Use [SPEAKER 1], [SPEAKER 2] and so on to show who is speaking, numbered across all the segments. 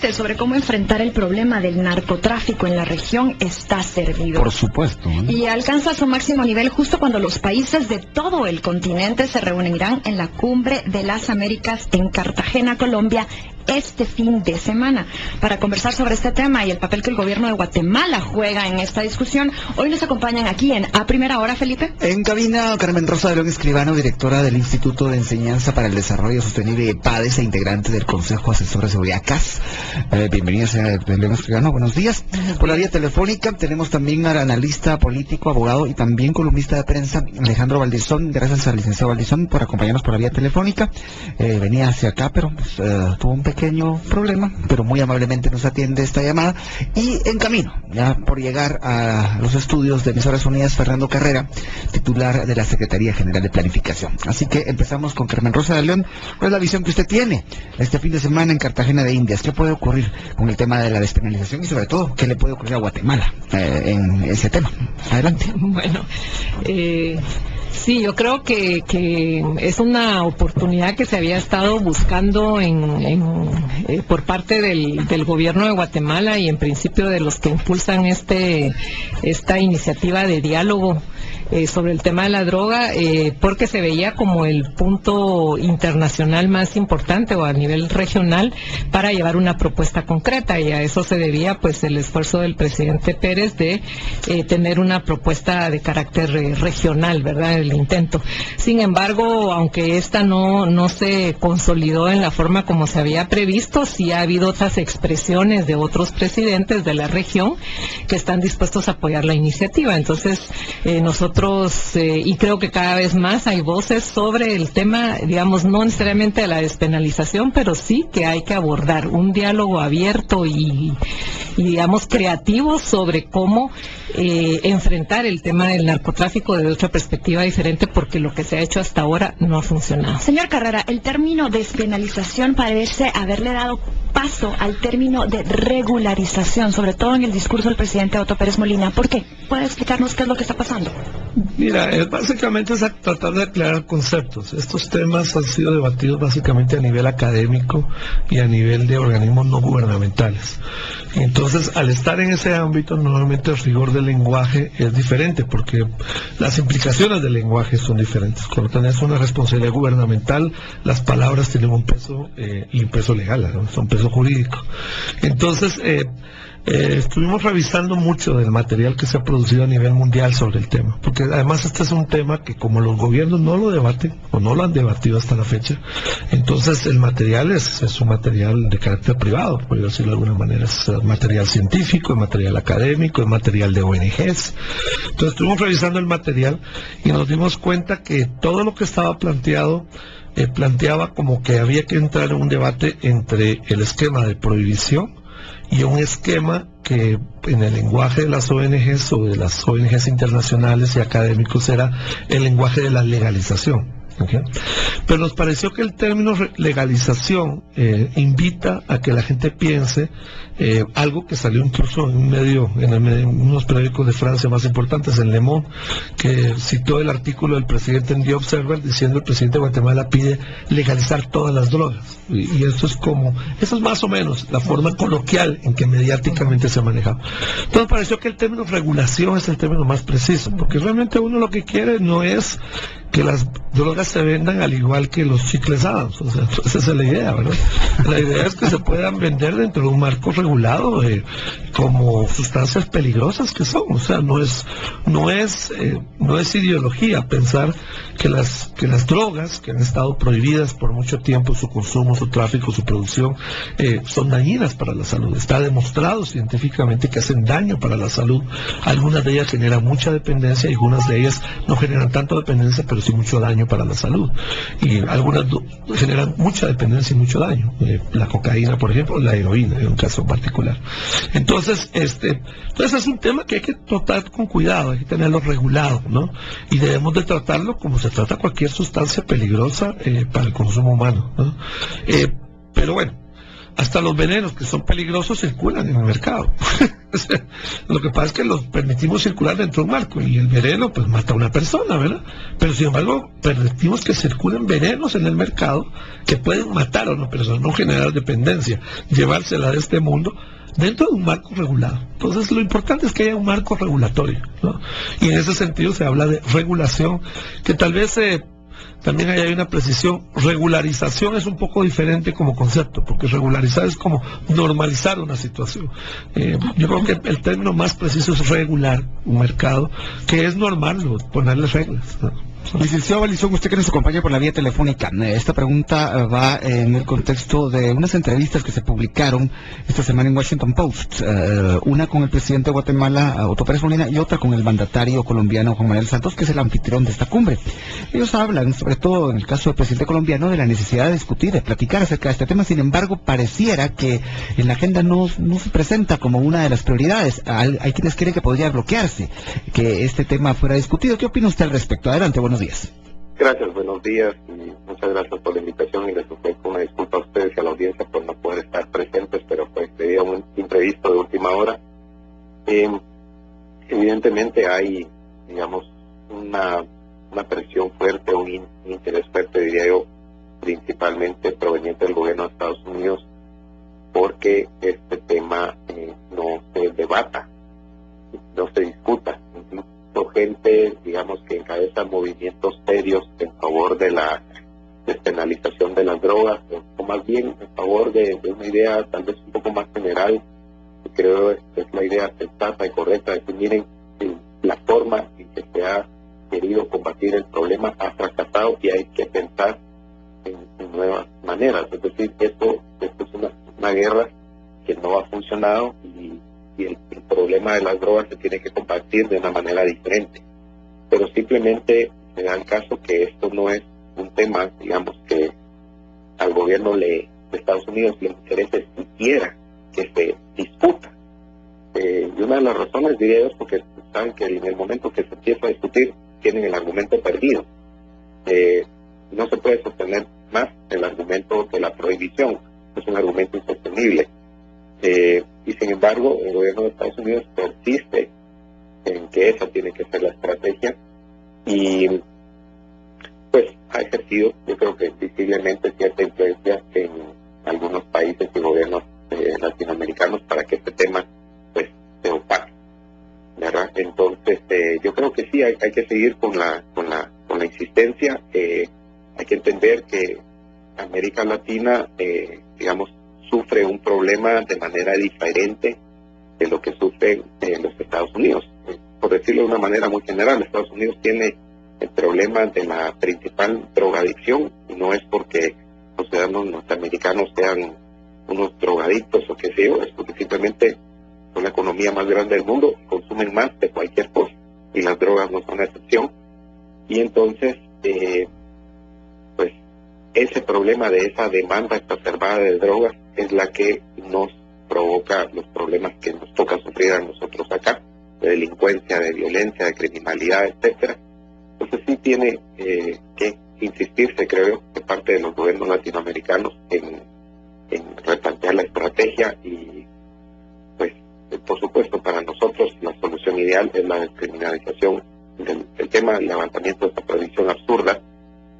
[SPEAKER 1] debate sobre cómo enfrentar el problema del narcotráfico en la región está servido.
[SPEAKER 2] Por supuesto.
[SPEAKER 1] Y alcanza su máximo nivel justo cuando los países de todo el continente se reunirán en la Cumbre de las Américas en Cartagena, Colombia, este fin de semana. Para conversar sobre este tema y el papel que el gobierno de Guatemala juega en esta discusión, hoy nos acompañan aquí en A Primera Hora, Felipe.
[SPEAKER 2] En cabina, Carmen Rosa de León Escribano, directora del Instituto de Enseñanza para el Desarrollo Sostenible PADES e integrante del Consejo Asesor de Seguridad CAS. Bienvenida, señora de León Escribano, buenos días. Por la vía telefónica tenemos también al analista político, abogado y también columnista de prensa, Alejandro Valdizón. Gracias al licenciado Valdizón por acompañarnos por la vía telefónica. Venía hacia acá, pero tuvo un pequeño problema, pero muy amablemente nos atiende esta llamada. Y en camino, ya por llegar a los estudios de Emisoras Unidas, Fernando Carrera, titular de la Secretaría General de Planificación. Así que empezamos con Carmen Rosa de León. ¿Cuál es la visión que usted tiene este fin de semana en Cartagena de Indias? ¿Qué puede ocurrir con el tema de la despenalización y sobre todo, qué le puede ocurrir a Guatemala en ese tema? Adelante.
[SPEAKER 3] Bueno, sí, yo creo que es una oportunidad que se había estado buscando por parte del gobierno de Guatemala y en principio de los que impulsan esta iniciativa de diálogo sobre el tema de la droga, porque se veía como el punto internacional más importante o a nivel regional para llevar una propuesta concreta, y a eso se debía pues el esfuerzo del presidente Pérez de tener una propuesta de carácter regional, ¿verdad?, el intento. Sin embargo, aunque esta no se consolidó en la forma como se había previsto, sí ha habido otras expresiones de otros presidentes de la región que están dispuestos a apoyar la iniciativa. Entonces, nosotros, y creo que cada vez más hay voces sobre el tema, digamos, no necesariamente de la despenalización, pero sí que hay que abordar un diálogo abierto y digamos, creativo sobre cómo enfrentar el tema del narcotráfico desde otra perspectiva diferente, porque lo que se ha hecho hasta ahora no ha funcionado.
[SPEAKER 1] Señor Carrera, el término despenalización parece haberle dado paso al término de regularización, sobre todo en el discurso del presidente Otto Pérez Molina. ¿Por qué? ¿Puede explicarnos qué es lo que está pasando?
[SPEAKER 4] Mira, básicamente es tratar de aclarar conceptos. Estos temas han sido debatidos básicamente a nivel académico y a nivel de organismos no gubernamentales. Entonces, al estar en ese ámbito, normalmente el rigor del lenguaje es diferente, porque las implicaciones del lenguaje son diferentes. Cuando tenés una responsabilidad gubernamental, las palabras tienen un peso y un peso legal, ¿no? Son peso jurídico. Entonces, estuvimos revisando mucho del material que se ha producido a nivel mundial sobre el tema, porque además este es un tema que como los gobiernos no lo debaten o no lo han debatido hasta la fecha, entonces el material es un material de carácter privado, por decirlo de alguna manera, es material científico, es material académico, es material de ONGs. Entonces estuvimos revisando el material y nos dimos cuenta que todo lo que estaba planteado planteaba como que había que entrar en un debate entre el esquema de prohibición y un esquema que en el lenguaje de las ONGs o de las ONGs internacionales y académicos era el lenguaje de la legalización. ¿Okay? Pero nos pareció que el término legalización invita a que la gente piense algo que salió incluso en un medio, en unos periódicos de Francia más importantes, en Le Monde, que citó el artículo del presidente en The Observer diciendo: el presidente de Guatemala pide legalizar todas las drogas. Y eso es más o menos la forma coloquial en que mediáticamente se ha manejado. Entonces pareció que el término regulación es el término más preciso, porque realmente uno lo que quiere no es que las drogas se vendan al igual que los chicles Adams, o sea, esa es la idea, ¿verdad? La idea es que se puedan vender dentro de un marco regulado como sustancias peligrosas que son, o sea, no es ideología pensar que las drogas que han estado prohibidas por mucho tiempo, su consumo, su tráfico, su producción, son dañinas para la salud. Está demostrado científicamente que hacen daño para la salud. Algunas de ellas generan mucha dependencia y algunas de ellas no generan tanto dependencia, pero sí mucho daño para la salud. Y algunas generan mucha dependencia y mucho daño. La cocaína, por ejemplo, la heroína, en un caso particular. Entonces es un tema que hay que tratar con cuidado, hay que tenerlo regulado, ¿no? Y debemos de tratarlo como se trata cualquier sustancia peligrosa para el consumo humano, ¿no? Pero bueno, hasta los venenos que son peligrosos circulan en el mercado. Lo que pasa es que los permitimos circular dentro de un marco y el veneno pues mata a una persona, ¿verdad? Pero sin embargo permitimos que circulen venenos en el mercado que pueden matar a una persona, no generar dependencia, llevársela de este mundo dentro de un marco regulado. Entonces lo importante es que haya un marco regulatorio, ¿no? Y en ese sentido se habla de regulación, que tal vez también hay una precisión. Regularización es un poco diferente como concepto, porque regularizar es como normalizar una situación. Yo creo que el término más preciso es regular un mercado, que es normal ponerle reglas, ¿no?
[SPEAKER 2] Licenciado Valizón, usted que nos acompaña por la vía telefónica, esta pregunta va en el contexto de unas entrevistas que se publicaron esta semana en Washington Post, una con el presidente de Guatemala, Otto Pérez Molina, y otra con el mandatario colombiano Juan Manuel Santos, que es el anfitrión de esta cumbre. Ellos hablan, sobre todo en el caso del presidente colombiano, de la necesidad de discutir, de platicar acerca de este tema. Sin embargo, pareciera que en la agenda no se presenta como una de las prioridades. Hay quienes creen que podría bloquearse que este tema fuera discutido. ¿Qué opina usted al respecto? Adelante, buenos días.
[SPEAKER 5] Gracias, buenos días y muchas gracias por la invitación y les ofrezco una disculpa a ustedes y a la audiencia por no poder estar presentes, pero pues debido a un imprevisto de última hora. Evidentemente hay, digamos, una presión fuerte, un interés fuerte, diría yo, principalmente proveniente del gobierno de Estados Unidos, porque este tema no se debata, no se discuta. Gente, digamos, que encabeza movimientos serios en favor de la despenalización de las drogas, o más bien en favor de una idea tal vez un poco más general, que creo es la idea sensata y correcta de que miren, la forma en que se ha querido combatir el problema ha fracasado y hay que pensar en nuevas maneras. Es decir, esto es una guerra que no ha funcionado y el problema de las drogas se tiene que combatir de una manera diferente. Pero simplemente se da el caso que esto no es un tema, digamos, que al gobierno de Estados Unidos le interese siquiera que se discuta. Y una de las razones, diría yo, es porque saben que en el momento que se empieza a discutir, tienen el argumento perdido. No se puede sostener más el argumento de la prohibición, es un argumento insostenible. Y sin embargo, el gobierno de Estados Unidos persiste en que esa tiene que ser la estrategia y pues ha ejercido, yo creo que visiblemente, cierta influencia en algunos países y gobiernos latinoamericanos para que este tema pues se opaque, ¿verdad? Entonces yo creo que sí hay que seguir con la insistencia. Hay que entender que América Latina, digamos, sufre un problema de manera diferente de lo que sufren los Estados Unidos. Por decirlo de una manera muy general, Estados Unidos tiene el problema de la principal drogadicción, y no es porque los ciudadanos norteamericanos sean unos drogadictos o qué sé yo, es porque simplemente son la economía más grande del mundo, consumen más de cualquier cosa, y las drogas no son la excepción. Y entonces, pues, ese problema de esa demanda exacerbada de drogas es la que nos provoca los problemas que nos toca sufrir a nosotros acá, de delincuencia, de violencia, de criminalidad, etcétera. Entonces sí tiene que insistirse, creo, de parte de los gobiernos latinoamericanos en replantear la estrategia y, pues, por supuesto, para nosotros la solución ideal es la descriminalización del tema, el levantamiento de esta prohibición absurda.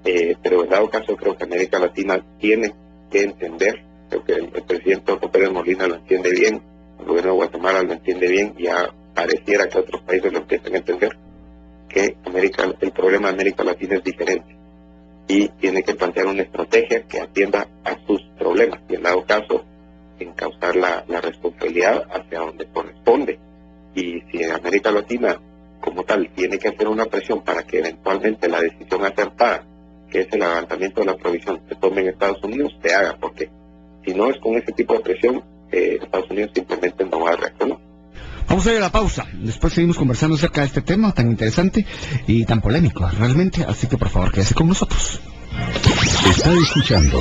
[SPEAKER 5] Pero en dado caso creo que América Latina tiene que entender, creo que el presidente Otto Pérez Molina lo entiende bien, el gobierno de Guatemala lo entiende bien, y ya pareciera que otros países lo empiezan a entender, que el problema de América Latina es diferente y tiene que plantear una estrategia que atienda a sus problemas y en dado caso encauzar la responsabilidad hacia donde corresponde. Y si América Latina como tal tiene que hacer una presión para que eventualmente la decisión acertada, que es el levantamiento de la prohibición, se tome en Estados Unidos, se haga, porque si no es con ese tipo de presión, Estados Unidos simplemente no va a reaccionar.
[SPEAKER 2] Vamos a ir a la pausa, después seguimos conversando acerca de este tema tan interesante y tan polémico realmente, así que por favor quédese con nosotros.
[SPEAKER 6] Está escuchando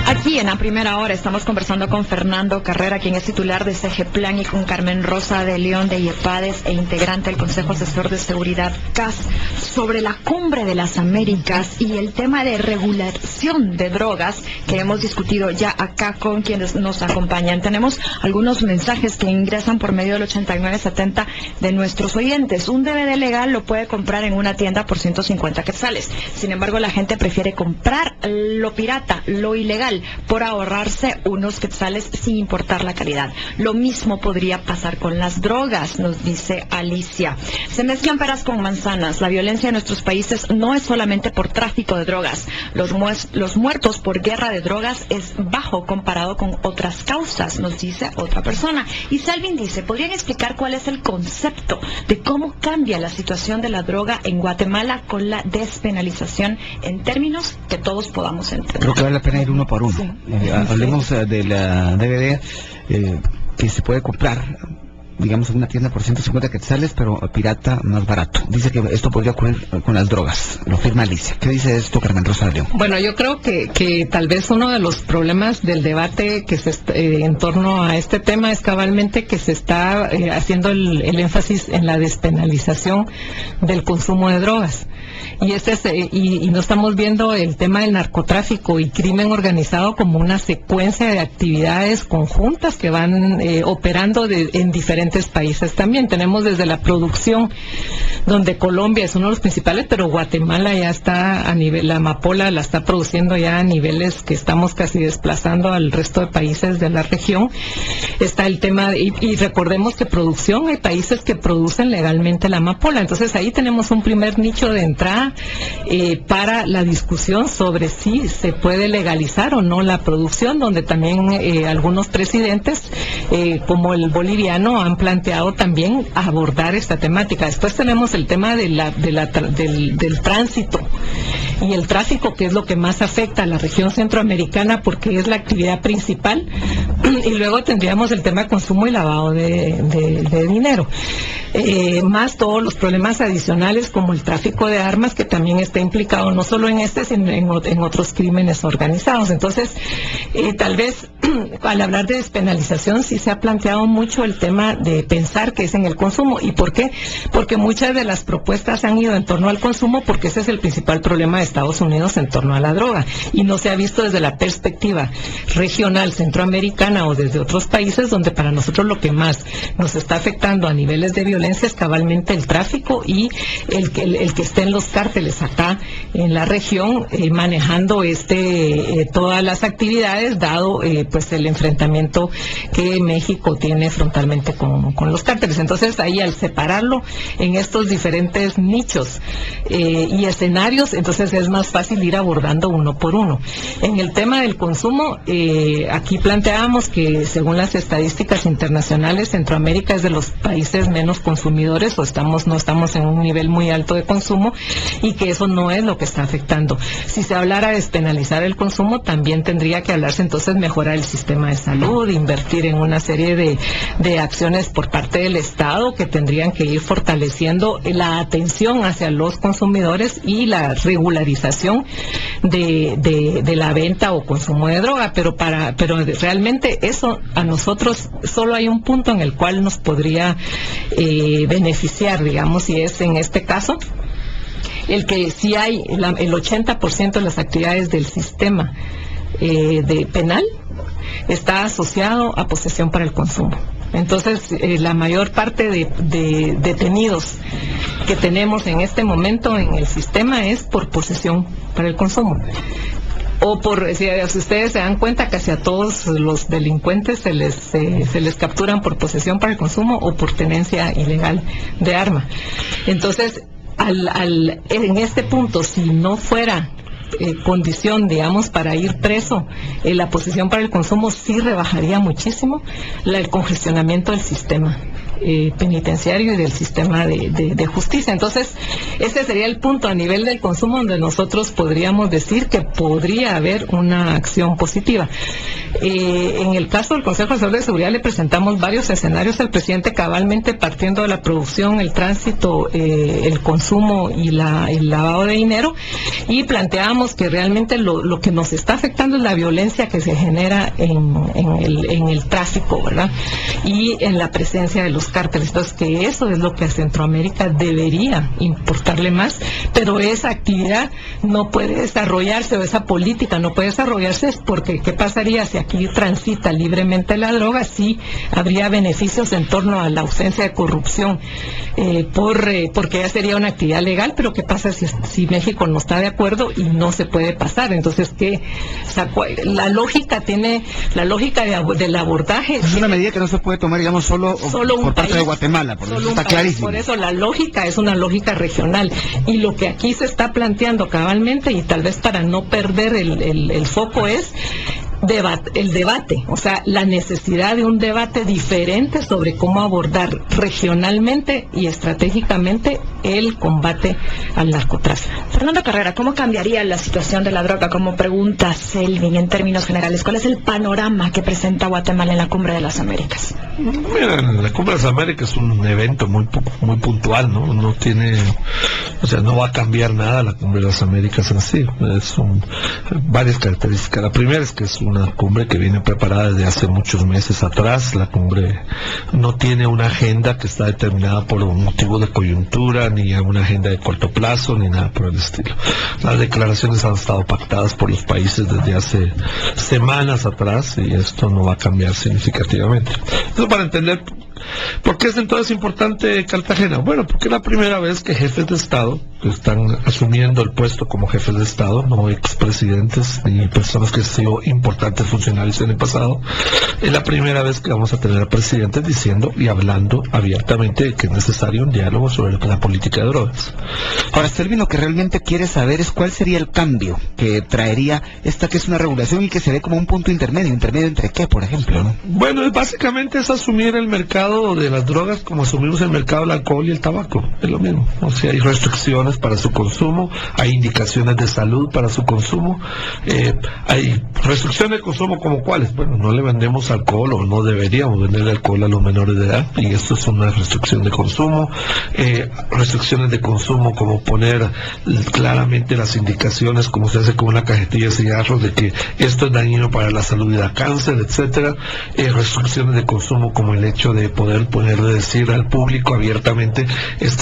[SPEAKER 1] Aquí Y en la primera hora estamos conversando con Fernando Carrera, quien es titular de CGPLAN, y con Carmen Rosa de León de IEPADES e integrante del Consejo Asesor de Seguridad CAS, sobre la Cumbre de las Américas y el tema de regulación de drogas que hemos discutido ya acá con quienes nos acompañan. Tenemos algunos mensajes que ingresan por medio del 8970 de nuestros oyentes. Un DVD legal lo puede comprar en una tienda por 150 quetzales. Sin embargo, la gente prefiere comprar lo pirata, lo ilegal, por ahorrarse unos quetzales sin importar la calidad. Lo mismo podría pasar con las drogas, nos dice Alicia. Se mezclan peras con manzanas. La violencia en nuestros países no es solamente por tráfico de drogas. Los muertos por guerra de drogas es bajo comparado con otras causas, nos dice otra persona. Y Selvin dice, ¿podrían explicar cuál es el concepto de cómo cambia la situación de la droga en Guatemala con la despenalización en términos que todos podamos entender?
[SPEAKER 2] Creo que vale la pena ir uno por uno.
[SPEAKER 1] Sí.
[SPEAKER 2] Hablemos de la DVD que se puede comprar, digamos, en una tienda por 150 quetzales, pero pirata más barato. Dice que esto podría ocurrir con las drogas. Lo firma Alicia. ¿Qué dice esto, Carmen Rosa de León?
[SPEAKER 3] Bueno, yo creo que tal vez uno de los problemas del debate que en torno a este tema es cabalmente que se está haciendo el énfasis en la despenalización del consumo de drogas. Y no estamos viendo el tema del narcotráfico y crimen organizado como una secuencia de actividades conjuntas que van operando en diferentes países también. Tenemos desde la producción, donde Colombia es uno de los principales, pero Guatemala ya está a nivel, la amapola la está produciendo ya a niveles que estamos casi desplazando al resto de países de la región. Está el tema, y recordemos que producción, hay países que producen legalmente la amapola. Entonces ahí tenemos un primer nicho de entrada para la discusión sobre si se puede legalizar o no la producción, donde también algunos presidentes, como el boliviano, han planteado también abordar esta temática. Después tenemos el tema del tránsito y el tráfico, que es lo que más afecta a la región centroamericana porque es la actividad principal, y luego tendríamos el tema de consumo y lavado de dinero, más todos los problemas adicionales como el tráfico de armas, que también está implicado no solo en este, sino en otros crímenes organizados. Entonces, tal vez al hablar de despenalización sí se ha planteado mucho el tema de pensar que es en el consumo. ¿Y por qué? Porque muchas de las propuestas han ido en torno al consumo, porque ese es el principal problema de Estados Unidos en torno a la droga, y no se ha visto desde la perspectiva regional centroamericana o desde otros países, donde para nosotros lo que más nos está afectando a niveles de violencia es cabalmente el tráfico y el que estén los cárteles acá en la región manejando todas las actividades, dado pues el enfrentamiento que México tiene frontalmente con los cárteles. Entonces ahí, al separarlo en estos diferentes nichos y escenarios, entonces es más fácil ir abordando uno por uno. En el tema del consumo, aquí planteábamos que según las estadísticas internacionales, Centroamérica es de los países menos consumidores, no estamos en un nivel muy alto de consumo, y que eso no es lo que está afectando. Si se hablara de despenalizar el consumo, también tendría que hablarse entonces mejorar el sistema de salud, invertir en una serie de acciones por parte del Estado que tendrían que ir fortaleciendo la atención hacia los consumidores y la regularización de la venta o consumo de droga, pero realmente eso a nosotros solo hay un punto en el cual nos podría beneficiar, digamos, y es en este caso el que si hay el 80% de las actividades del sistema de penal está asociado a posesión para el consumo. Entonces, la mayor parte de detenidos que tenemos en este momento en el sistema es por posesión para el consumo. O si ustedes se dan cuenta, casi a todos los delincuentes se les capturan por posesión para el consumo o por tenencia ilegal de arma. Entonces, en este punto, si no fuera condición, digamos, para ir preso, la posesión para el consumo sí rebajaría muchísimo el congestionamiento del sistema. penitenciario y del sistema de justicia. Entonces, ese sería el punto a nivel del consumo donde nosotros podríamos decir que podría haber una acción positiva. En el caso del Consejo Asesor de Seguridad le presentamos varios escenarios al presidente, cabalmente partiendo de la producción, el tránsito, el consumo y el lavado de dinero, y planteábamos que realmente lo que nos está afectando es la violencia que se genera en el tráfico, ¿verdad? Y en la presencia de los cárteles. Entonces, que eso es lo que a Centroamérica debería importarle más, pero esa actividad no puede desarrollarse, o esa política no puede desarrollarse, porque ¿qué pasaría si aquí transita libremente la droga? Sí habría beneficios en torno a la ausencia de corrupción, porque ya sería una actividad legal, pero ¿qué pasa si México no está de acuerdo y no se puede pasar? Entonces, la lógica del abordaje...
[SPEAKER 2] Es una medida que no se puede tomar, digamos, solo por parte de Guatemala, por eso está clarísimo.
[SPEAKER 3] Por eso la lógica es una lógica regional, y lo que aquí se está planteando cabalmente, y tal vez para no perder el foco, es el debate, o sea, la necesidad de un debate diferente sobre cómo abordar regionalmente y estratégicamente el combate al narcotráfico.
[SPEAKER 1] Fernando Carrera, ¿cómo cambiaría la situación de la droga? Como pregunta Selvin, en términos generales, ¿cuál es el panorama que presenta Guatemala en la Cumbre de las Américas?
[SPEAKER 4] Mira, la Cumbre de las Américas es un evento muy puntual, ¿no? No tiene, o sea, no va a cambiar nada la Cumbre de las Américas en sí. Son varias características. La primera es que es una cumbre que viene preparada desde hace muchos meses atrás. La cumbre no tiene una agenda que está determinada por un motivo de coyuntura, ni una agenda de corto plazo, ni nada por el estilo. Las declaraciones han estado pactadas por los países desde hace semanas atrás, y esto no va a cambiar significativamente. Eso para entender ¿por qué es entonces importante Cartagena? Bueno, porque es la primera vez que jefes de Estado que están asumiendo el puesto como jefes de Estado, no expresidentes ni personas que han sido importantes funcionarios en el pasado, es la primera vez que vamos a tener a presidentes diciendo y hablando abiertamente de que es necesario un diálogo sobre la política de drogas.
[SPEAKER 2] Ahora, Selvin, lo que realmente quiere saber es cuál sería el cambio que traería esta, que es una regulación y que se ve como un punto intermedio entre qué, por ejemplo, ¿no?
[SPEAKER 4] Bueno, básicamente es asumir el mercado de las drogas como asumimos el mercado del alcohol y el tabaco, es lo mismo. O sea, hay restricciones para su consumo, hay indicaciones de salud para su consumo, hay restricciones de consumo como cuáles. Bueno, no le vendemos alcohol, o no deberíamos vender alcohol a los menores de edad, y esto es una restricción de consumo. Restricciones de consumo como poner claramente las indicaciones, como se hace con una cajetilla de cigarros, de que esto es dañino para la salud y da cáncer, etcétera. Restricciones de consumo como el hecho de poder decir al público abiertamente,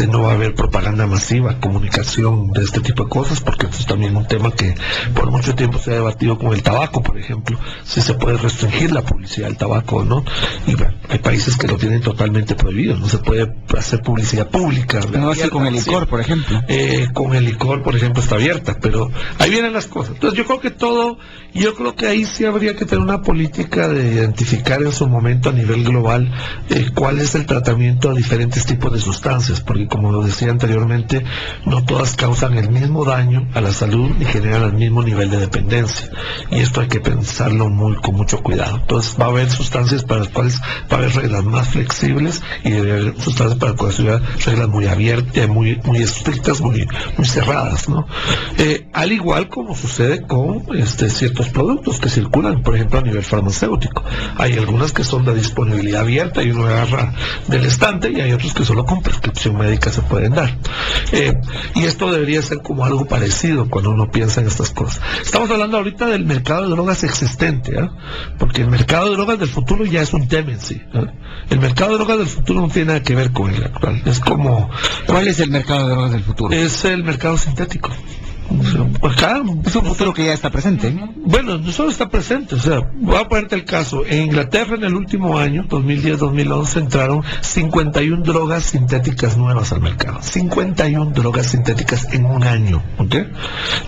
[SPEAKER 4] no va a haber propaganda masiva, comunicación de este tipo de cosas, porque esto es también un tema que por mucho tiempo se ha debatido con el tabaco, por ejemplo, si se puede restringir la publicidad del tabaco o no, y bueno, hay países que lo tienen totalmente prohibido, no se puede hacer publicidad pública.
[SPEAKER 2] No, así con el licor, por ejemplo.
[SPEAKER 4] Con el licor, por ejemplo, está abierta, pero ahí vienen las cosas. Entonces yo creo que ahí sí habría que tener una política de identificar en su momento a nivel global cuál es el tratamiento a diferentes tipos de sustancias, porque como lo decía anteriormente, no todas causan el mismo daño a la salud ni generan el mismo nivel de dependencia, y esto hay que pensarlo con mucho cuidado. Entonces va a haber sustancias para las cuales va a haber reglas más flexibles, y debe haber sustancias para las cuales va a haber reglas muy abiertas, muy estrictas, muy cerradas, ¿no? Al igual como sucede con ciertos productos que circulan, por ejemplo, a nivel farmacéutico. Hay algunas que son de disponibilidad abierta y uno agarra del estante, y hay otros que solo con prescripción médica se pueden dar. Y esto debería ser como algo parecido cuando uno piensa en estas cosas. Estamos hablando ahorita del mercado de drogas existente, porque el mercado de drogas del futuro ya es un tema en sí. El mercado de drogas del futuro no tiene nada que ver con el actual. Es como...
[SPEAKER 2] ¿Cuál es el mercado de drogas del futuro?
[SPEAKER 4] Es el mercado sintético.
[SPEAKER 2] Acá es un futuro que ya está presente.
[SPEAKER 4] Bueno, no solo está presente, o sea, voy a ponerte el caso. En Inglaterra en el último año, 2010-2011, entraron 51 drogas sintéticas nuevas al mercado. 51 drogas sintéticas en un año, ¿ok?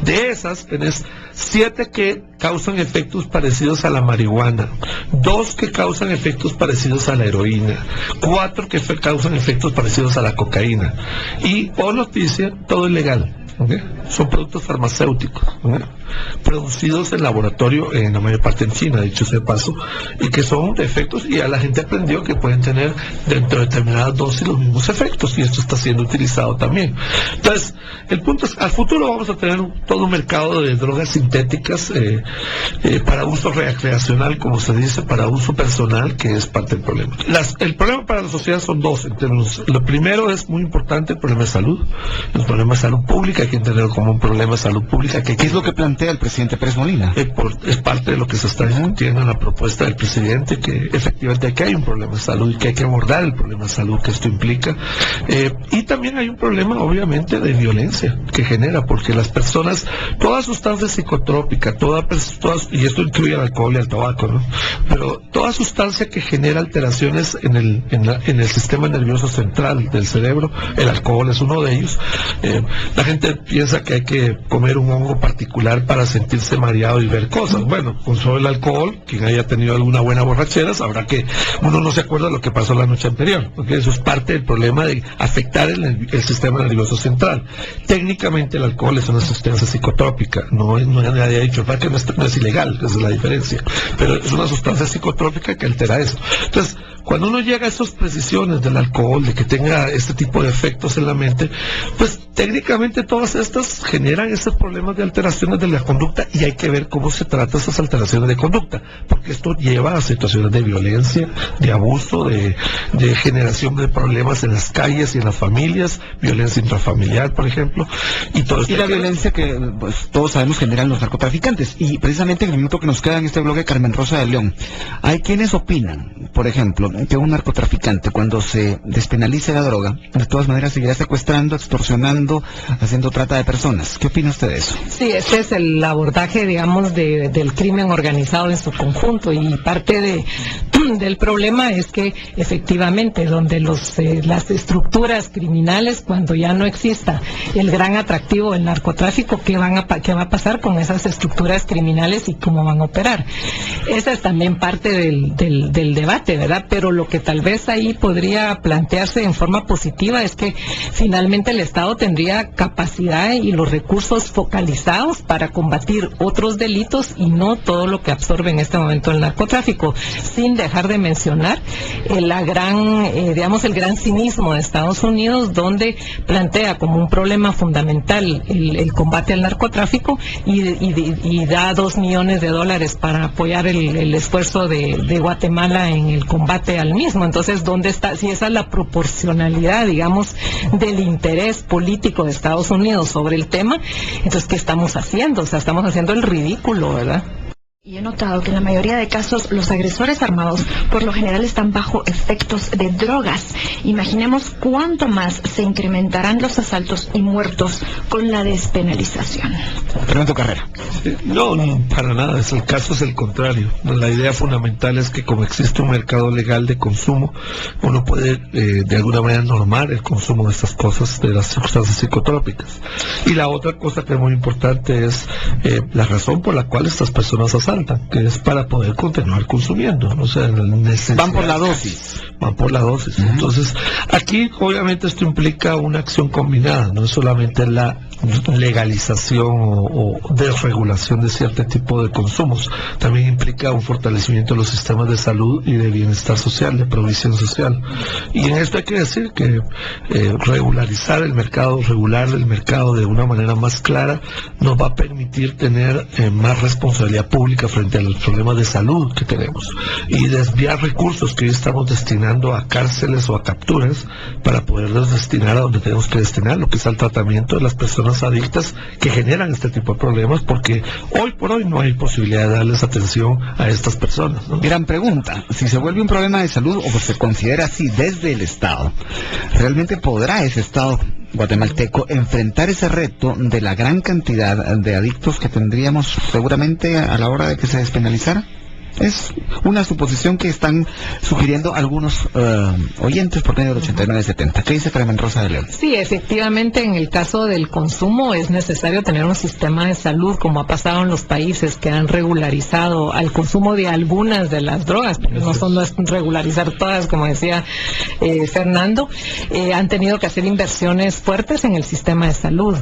[SPEAKER 4] De esas tenés 7 que causan efectos parecidos a la marihuana, 2 que causan efectos parecidos a la heroína, 4 que causan efectos parecidos a la cocaína, y, por noticia, todo es legal. ¿Okay? son productos farmacéuticos, producidos en laboratorio, en la mayor parte en China, dicho sea de paso, y que son efectos, y a la gente aprendió que pueden tener dentro de determinadas dosis los mismos efectos, y esto está siendo utilizado también. Entonces, el punto es, al futuro vamos a tener todo un mercado de drogas sintéticas para uso recreacional, como se dice, para uso personal, que es parte del problema. El problema para la sociedad son dos, en términos, lo primero es muy importante, el problema de salud, el problema de salud pública, hay que entenderlo como un problema de salud pública. ¿Qué es
[SPEAKER 2] lo que plantea el presidente Pérez Molina?
[SPEAKER 4] Es parte de lo que se está discutiendo en la propuesta del presidente, que efectivamente aquí hay un problema de salud y que hay que abordar el problema de salud que esto implica. Y también hay un problema, obviamente, de violencia que genera, porque las personas, toda sustancia psicotrópica, y esto incluye el alcohol y el tabaco, ¿no? Pero toda sustancia que genera alteraciones en el sistema nervioso central del cerebro, el alcohol es uno de ellos. La gente piensa que hay que comer un hongo particular para sentirse mareado y ver cosas. Bueno, con solo el alcohol, quien haya tenido alguna buena borrachera sabrá que uno no se acuerda de lo que pasó la noche anterior, porque eso es parte del problema de afectar el sistema nervioso central. Técnicamente el alcohol es una sustancia psicotrópica, no nadie ha dicho que no es ilegal, esa es la diferencia, pero es una sustancia psicotrópica que altera eso. Entonces, cuando uno llega a esas precisiones del alcohol, de que tenga este tipo de efectos en la mente, pues técnicamente todas estas generan estos problemas de alteraciones de la conducta, y hay que ver cómo se trata esas alteraciones de conducta, porque esto lleva a situaciones de violencia, de abuso, de generación de problemas en las calles y en las familias, violencia intrafamiliar, por ejemplo, y todo esto.
[SPEAKER 2] Y la violencia que pues, todos sabemos generan los narcotraficantes. Y precisamente en el minuto que nos queda en este bloque, Carmen Rosa de León, hay quienes opinan, por ejemplo, que un narcotraficante, cuando se despenalice la droga, de todas maneras seguirá secuestrando, extorsionando, haciendo trata de personas. ¿Qué opina usted de eso?
[SPEAKER 3] Sí, este es el abordaje, digamos, del crimen organizado en su conjunto, y parte del problema es que efectivamente donde las estructuras criminales, cuando ya no exista el gran atractivo del narcotráfico, ¿qué va a pasar con esas estructuras criminales y cómo van a operar? Esa es también parte del debate, ¿verdad? Pero lo que tal vez ahí podría plantearse en forma positiva es que finalmente el Estado tendría capacidad y los recursos focalizados para combatir otros delitos y no todo lo que absorbe en este momento el narcotráfico, sin dejar de mencionar el gran cinismo de Estados Unidos, donde plantea como un problema fundamental el combate al narcotráfico y da $2 millones para apoyar el esfuerzo de Guatemala en el combate al mismo. Entonces, ¿dónde está? Si esa es la proporcionalidad, digamos, del interés político de Estados Unidos sobre el tema, entonces, ¿qué estamos haciendo? O sea, estamos haciendo el ridículo, ¿verdad?
[SPEAKER 1] Y he notado que en la mayoría de casos los agresores armados por lo general están bajo efectos de drogas. Imaginemos cuánto más se incrementarán los asaltos y muertos con la despenalización.
[SPEAKER 2] Fernando Carrera.
[SPEAKER 4] No, para nada, el caso es el contrario. La idea fundamental es que como existe un mercado legal de consumo, uno puede de alguna manera normar el consumo de estas cosas, de las sustancias psicotrópicas. Y la otra cosa que es muy importante es la razón por la cual estas personas asaltan, que es para poder continuar consumiendo, o sea,
[SPEAKER 2] van por la dosis.
[SPEAKER 4] Entonces, aquí obviamente esto implica una acción combinada, no es solamente la legalización o desregulación de cierto tipo de consumos, también implica un fortalecimiento de los sistemas de salud y de bienestar social, de provisión social. Y en esto hay que decir que regular el mercado de una manera más clara nos va a permitir tener más responsabilidad pública frente a los problemas de salud que tenemos, y desviar recursos que hoy estamos destinando a cárceles o a capturas para poderlos destinar a donde tenemos que destinar, lo que es al tratamiento de las personas adictas que generan este tipo de problemas, porque hoy por hoy no hay posibilidad de darles atención a estas personas, ¿no?
[SPEAKER 2] Gran pregunta, si se vuelve un problema de salud o se considera así desde el Estado, ¿realmente podrá ese Estado guatemalteco enfrentar ese reto de la gran cantidad de adictos que tendríamos seguramente a la hora de que se despenalizara? Es una suposición que están sugiriendo algunos oyentes por medio del 8970. ¿Qué dice Carmen Rosa de León?
[SPEAKER 3] Sí, efectivamente, en el caso del consumo es necesario tener un sistema de salud, como ha pasado en los países que han regularizado al consumo de algunas de las drogas, pero no es regularizar todas, como decía Fernando. Han tenido que hacer inversiones fuertes en el sistema de salud.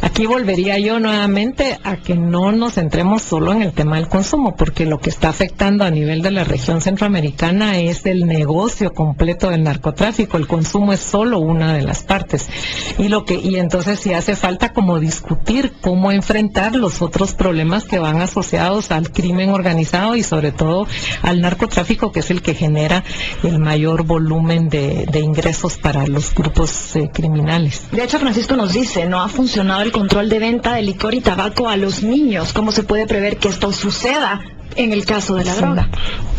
[SPEAKER 3] Aquí volvería yo nuevamente a que no nos centremos solo en el tema del consumo, porque lo que está afectando a nivel de la región centroamericana es el negocio completo del narcotráfico. El consumo es solo una de las partes. Y entonces sí hace falta como discutir cómo enfrentar los otros problemas que van asociados al crimen organizado y sobre todo al narcotráfico, que es el que genera el mayor volumen de ingresos para los grupos criminales.
[SPEAKER 1] De hecho, Francisco nos dice, no ha funcionado el control de venta de licor y tabaco a los niños. ¿Cómo se puede prever que esto suceda en el caso de la droga?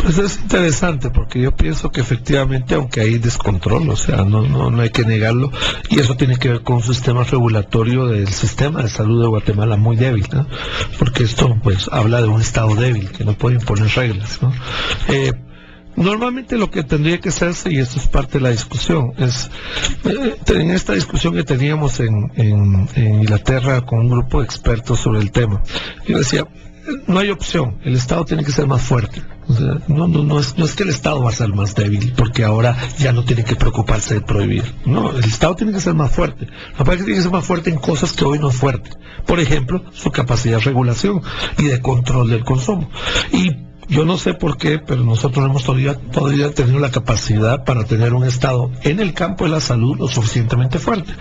[SPEAKER 4] Pues es interesante, porque yo pienso que efectivamente, aunque hay descontrol, o sea, no hay que negarlo, y eso tiene que ver con un sistema regulatorio del sistema de salud de Guatemala muy débil, ¿no? Porque esto pues habla de un estado débil que no puede imponer reglas, ¿no? Normalmente lo que tendría que hacerse, y esto es parte de la discusión, es en esta discusión que teníamos en Inglaterra con un grupo de expertos sobre el tema, yo decía, no hay opción, el Estado tiene que ser más fuerte. O sea, no es que el Estado va a ser más débil, porque ahora ya no tiene que preocuparse de prohibir. No, el Estado tiene que ser más fuerte. Lo que pasa es que tiene que ser más fuerte en cosas que hoy no es fuerte. Por ejemplo, su capacidad de regulación y de control del consumo. Y yo no sé por qué, pero nosotros hemos todavía tenido la capacidad para tener un Estado en el campo de la salud lo suficientemente fuerte.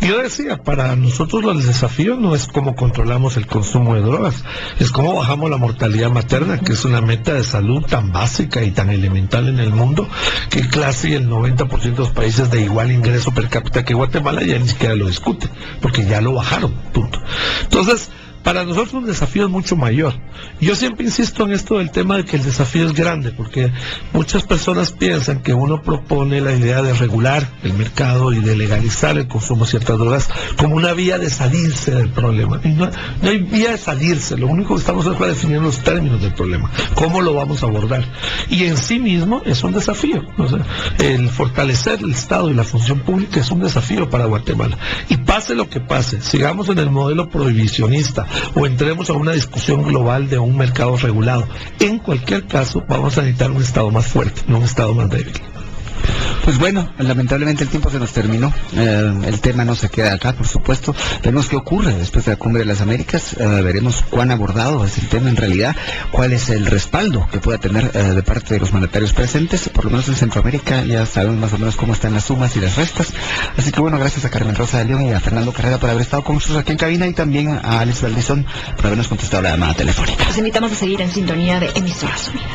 [SPEAKER 4] Yo decía, para nosotros el desafío no es cómo controlamos el consumo de drogas, es cómo bajamos la mortalidad materna, que es una meta de salud tan básica y tan elemental en el mundo, que casi el 90% de los países de igual ingreso per cápita que Guatemala ya ni siquiera lo discuten, porque ya lo bajaron, punto. Entonces, para nosotros un desafío es mucho mayor. Yo siempre insisto en esto del tema de que el desafío es grande, porque muchas personas piensan que uno propone la idea de regular el mercado y de legalizar el consumo de ciertas drogas como una vía de salirse del problema. Y no hay vía de salirse, lo único que estamos haciendo es definir los términos del problema, cómo lo vamos a abordar. Y en sí mismo es un desafío. O sea, el fortalecer el Estado y la función pública es un desafío para Guatemala. Y pase lo que pase, sigamos en el modelo prohibicionista, o entremos a una discusión global de un mercado regulado. En cualquier caso, vamos a necesitar un Estado más fuerte, no un Estado más débil.
[SPEAKER 2] Pues bueno, lamentablemente el tiempo se nos terminó. El tema no se queda acá, por supuesto. Veremos qué ocurre después de la Cumbre de las Américas. Veremos cuán abordado es el tema en realidad, cuál es el respaldo que pueda tener de parte de los mandatarios presentes. Por lo menos en Centroamérica ya sabemos más o menos cómo están las sumas y las restas. Así que bueno, gracias a Carmen Rosa de León y a Fernando Carrera por haber estado con nosotros aquí en cabina, y también a Alex Valdizón por habernos contestado la llamada telefónica.
[SPEAKER 1] Los invitamos a seguir en sintonía de Emisoras Unidas.